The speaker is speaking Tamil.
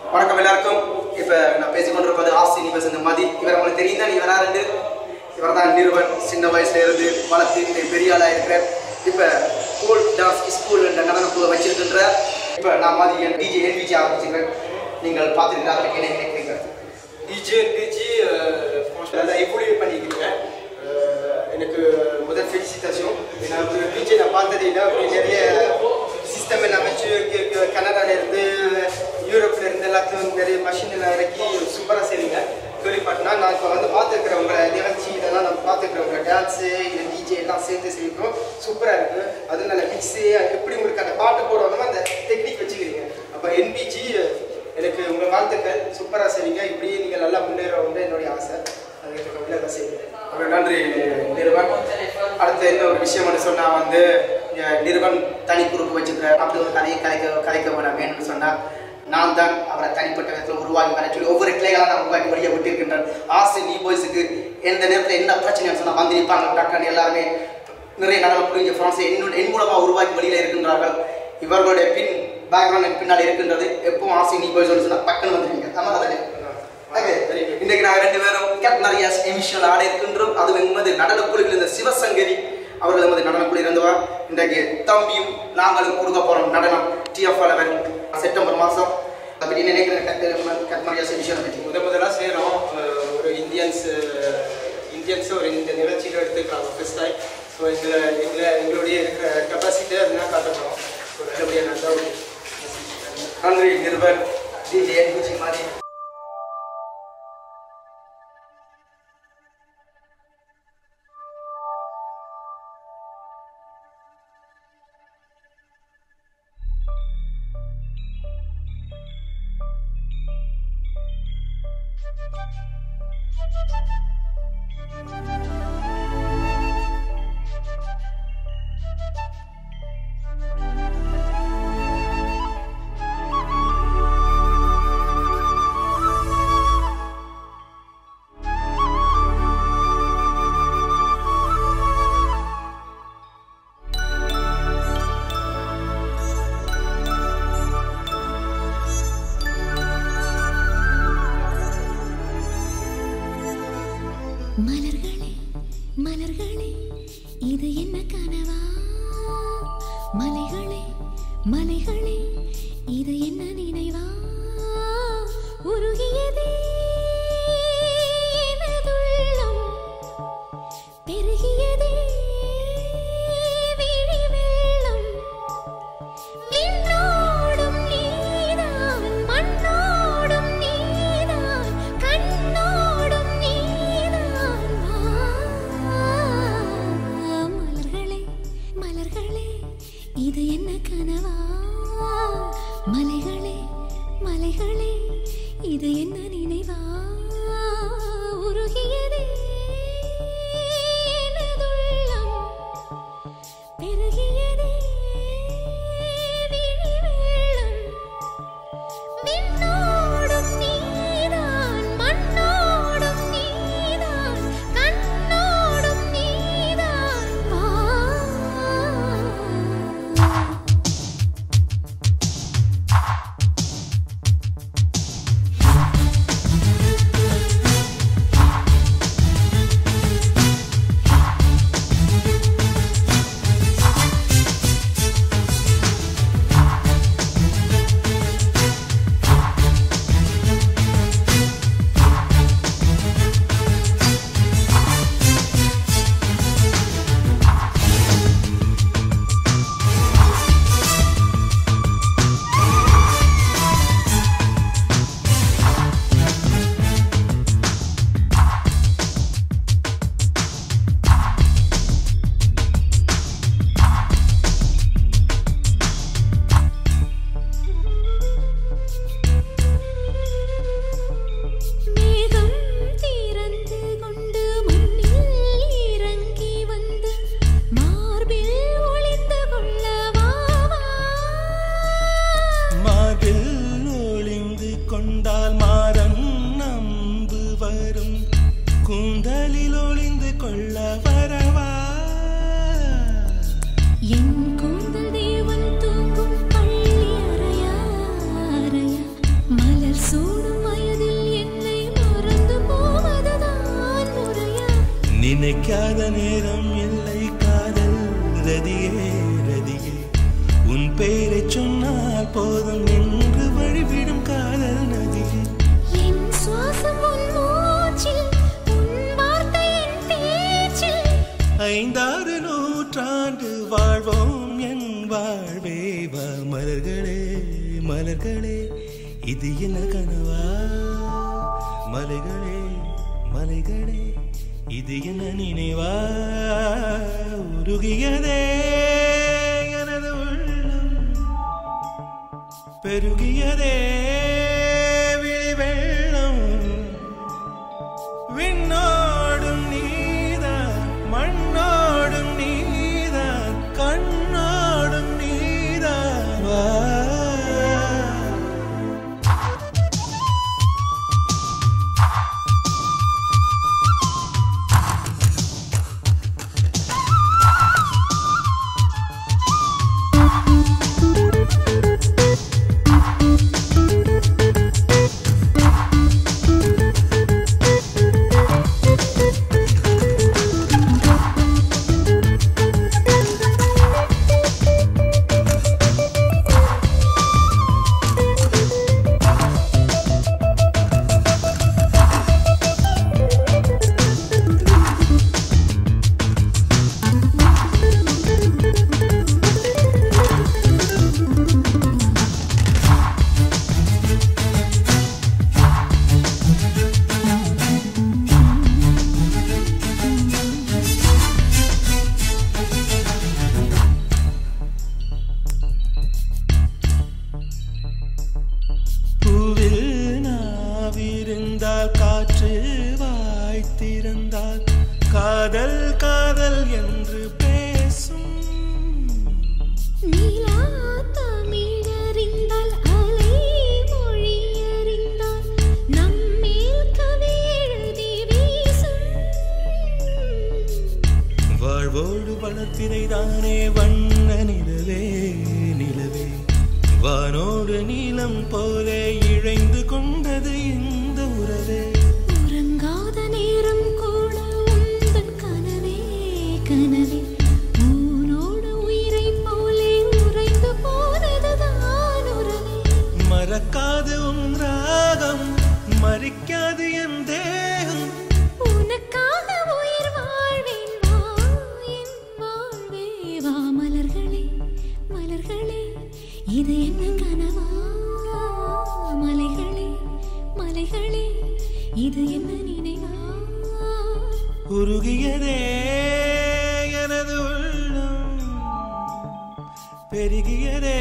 வணக்கம் எல்லாருக்கும். இப்போ நான் பேசிக்கொண்டிருப்பது ஆசி நிபசந்த மதி. இவர் உங்களுக்கு தெரியும் தான், இவர் யாரு? இவர் தான் நிறுவன். சின்ன வயசுல இருந்து வளர்த்து பெரிய ஆளாக இருக்கிறார். இப்போ கோல் டான்ஸ் ஸ்கூல் என்ற நடனக்குழு வச்சிருக்கின்ற இப்போ நான் மதி டிஜே என்பிஜி ஆரம்பிச்சிருக்கேன். நீங்கள் பார்த்துருக்கீங்க, என்ன நினைக்கிறீங்க? டிஜே என்பிஜி நல்லா எவ்வளவு பண்ணிக்கிறீங்க. எனக்கு முதல் ஃபெலிசிட்டேஷன். நான் டிஜே நான் பார்த்தது இல்லை. நிறைய சிஸ்டம் எல்லாம் வச்சு கனடாலேருந்து யூரோப்லேருந்து எல்லாத்தையும் நிறைய மிஷின் எல்லாம் இறக்கி சூப்பராக செய்வீங்க. கேள்விப்பட்டனா நான் இப்போ வந்து பார்த்துருக்குறேன் உங்கள் நிகழ்ச்சி இதெல்லாம் நான் பார்த்துருக்குறேன். உங்கள் டான்ஸு இது டிஜே எல்லாம் சேர்த்து செய்யணும் சூப்பராக இருக்குது. அது நல்ல மிக்ஸு எப்படி உங்களுக்கு அந்த பாட்டு போடணுமோ அந்த டெக்னிக் வச்சுக்கிறீங்க. அப்போ என்பிஜி எனக்கு உங்கள் வாழ்த்துக்கள், சூப்பராக செய்வீங்க. இப்படியே நீங்கள் நல்லா முன்னேறவுண்டு என்னுடைய ஆசை. அதுக்கு உள்ள செய்வீங்க. நன்றி நிறுவன். அடுத்த என்ன ஒரு விஷயம் சொன்னால் வந்து நிறுவன் தனி குறுக்கு வச்சுக்கிறார். அப்படி ஒரு கதையை கலைக்க வேணும்னு சொன்னால் நான் தான் அவரை தனிப்பட்ட விதத்தில் உருவாக்கி வர சொல்லி ஒவ்வொரு கிளைகளாக நான் உருவாக்கி வழியாக விட்டுருக்கின்றேன். ஆசை நீ பாய்ஸுக்கு எந்த நேரத்தில் என்ன பிரச்சனைன்னு சொன்னால் வந்து நிற்பாங்க. டாக்டர் எல்லாருமே நிறைய நடனம் புரிஞ்ச ஃப்ரான்ஸை என் மூலமாக உருவாக்கி வழியில் இருக்கின்றார்கள். இவர்களுடைய பேக்ரவுண்ட் பின்னால் இருக்கின்றது. எப்பவும் ஆசை நீ பாய்ஸ் சொன்னால் பக்கம் வந்துருவீங்க. ஆமாம் அதே இன்றைக்கு நாங்கள் 2 பேரும் கேட்னரியாஸ் எமிஷன் ஆட இருக்கின்றோம். அது எமது நடனக்குழுவில் இருந்த சிவசங்கரி அவர்கள் எமது நடனக்குழு இருந்தவர். இன்றைக்கு தம்பியும் நாங்களும் கொடுக்க போகிறோம் நடனம் TF லெவல் செப்டம்பர் மாதம். அப்படி நினைக்கிறேன் கேட்னரியாஸ் எமிஷனை பற்றி முதலாக செய்கிறோம். ஒரு இந்தியன்ஸ் ஒரு இந்த நிகழ்ச்சியில் எடுத்துக்கிறாங்க ஃபர்ஸ்ட் டைம். ஸோ எங்களுடைய இருக்கிற கெப்பாசிட்டியை அதெல்லாம் காட்டப்போகிறோம். ஸோ நல்லபடியாக நல்லா ஒரு நன்றி நிறுவன் டிஜே என்பிஜி மாதிரி. மலர்களே மலர்களே இது என்ன கனவா? மலைகளே மலைகளே இது என்ன நினைவா? உருகியதே எனதுள்ளம், பெருகியதே விழி வெள்ளம். விண்ணோடும் நீதான், மண்ணோடும் நீதான், கண்ணோடும் நீதான். மலர்களே மலர்களே இது என்ன கனவா? மலைகளே மலைகளே இது என்ன நினைவா? உருகியதே எனதுள்ளம், பெருகியதே விழி வெள்ளம். விண்ணோடும் நீதான், மண்ணோடும் நீதான், கண்ணோடும் நீதான். போதும் என்று வழிவிடும் காதல் நதியே என் சுவாசம் உன் மூச்சில் உன் வார்த்தை என் பேச்சில் 5-6 நூற்றாண்டு வாழ்வோம் என் வாழ்வே வா மலர்களே மலர்களே இது என்ன கனவா மலைகளே மலைகளே இது என்ன நினைவா உருகியதே எனது உள்ளம் பெருகியதே விழி வெள்ளம் விண்ணோடும் நீதான் மண்ணோடும் நீதான் கண்ணோடும் நீதான் வா காற்று வாய்த்திருந்தால் காதல் காதல் என்று பேசும் நீலா தமிழறிந்தால் அலை மொழி அறிந்தால் நம்மேல் கவி எழுதி வீசும் வாழ்வோடு வளர்ப்பினைதானே வண்ண நிலவே நிலவே வானோடு நீலம் போலே இழைந்து கொண்டது இந்த உறவே உறங்காத நேரம் கூட உந்தன் கனவே கனவே ஊனோடு உயிரை போலே உறைந்து போனதுதான் உறவே மறக்காது உன் ராகம் மறிக்காது என் தேகம் உனக்காக உயிர் வாழ்வேன் வா என் வாழ்வே வா மலர்களே மலர்களே இது என்ன கனவா மலைகளே மலைகளே இது என்ன நினைவா உருகியதே எனது உள்ளம் பெருகியதே